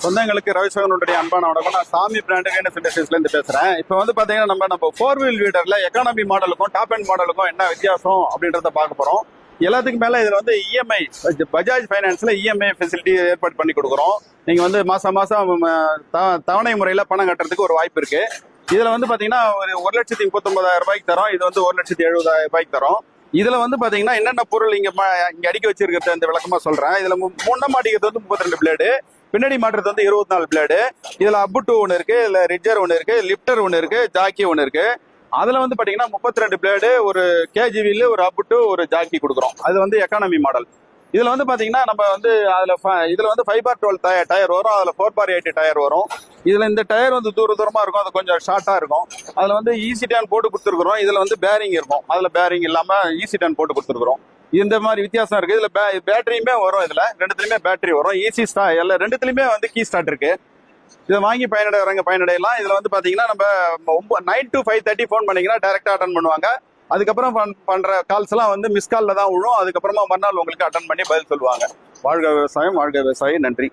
சொந்தங்களுக்கு ரவிசகனுடைய அன்பான வணக்கம். நான் சாமி பிராண்டுக்கு இருந்து பேசுறேன். இப்போ வந்து பாத்தீங்கன்னா நம்ம 4-wheel வீடர்ல எக்கானமி மாடலுக்கும் டாப் அண்ட் மாடலுக்கும் என்ன வித்தியாசம் அப்படின்றத பார்க்க போறோம். எல்லாத்துக்கும் மேல இதுல வந்து இஎம்ஐ பஜாஜ் பைனான்ஸ்ல இஎம்ஐ ஃபெசிலிட்டி ஏற்பாடு பண்ணி கொடுக்குறோம். நீங்க வந்து மாசம் தவணை முறையில பணம் கட்டுறதுக்கு ஒரு வாய்ப்பு இருக்கு. இதுல வந்து பாத்தீங்கன்னா ஒரு 1,39,000 ரூபாய்க்கு தரோம். இது வந்து 1,70,000 ரூபாய்க்கு தரோம். இதுல வந்து பாத்தீங்கன்னா என்னென்ன பொருள் இங்க அடுக்கி வச்சிருக்கிறது அந்த விளக்கமா சொல்றேன். இதுல முன்னம் அடிக்கிறது வந்து 32 பிளேடு, பின்னாடி மாட்டுறது வந்து 24 பிளேடு. இதுல அப்புட்டு ஒண்ணு இருக்கு, இதுல ரிட்ஜர் ஒண்ணு இருக்கு, லிப்டர் ஒண்ணு இருக்கு, ஜாக்கி ஒண்ணு இருக்கு. அதுல வந்து பாத்தீங்கன்னா 32 பிளேடு, ஒரு கேஜிவில ஒரு அப்புட்டு, ஒரு ஜாக்கி கொடுக்குறோம். அது வந்து எக்கானமி மாடல். இதுல வந்து பாத்தீங்கன்னா நம்ம வந்து இதுல வந்து 5/12 டயர் வரும். அதுல 4/8 டயர் வரும். இதுல இந்த டயர் வந்து தூரமா இருக்கும், அது கொஞ்சம் ஷார்ட்டா இருக்கும். அதுல வந்து ஈசி டேன் போட்டு கொடுத்துருக்குறோம். இதுல வந்து பேரிங் இருக்கும், அதுல பேரிங் இல்லாம ஈசி டேன் போட்டு கொடுத்துருக்குறோம். இந்த மாதிரி வித்தியாசம் இருக்கு. இதுல பேட்டரியுமே வரும். இதுல ரெண்டுத்துலயுமே பேட்டரி வரும். ஈஸி ஸ்டார்ட் எல்லா ரெண்டுத்துலயுமே வந்து கீ ஸ்டார்ட் இருக்கு. இதை வாங்கி பயனடையலாம். இதுல வந்து பாத்தீங்கன்னா நம்ம 9 to 5:30 போன் பண்ணீங்கன்னா டைரக்டா அட்டன் பண்ணுவாங்க. அதுக்கப்புறம் பண்ற கால்ஸ் எல்லாம் வந்து மிஸ் கால்ல தான் விழும். அதுக்கப்புறமா மறுநாள் உங்களுக்கு அட்டன் பண்ணி பதில் சொல்லுவாங்க. வாழ்க விவசாயம், வாழ்க விவசாயி. நன்றி.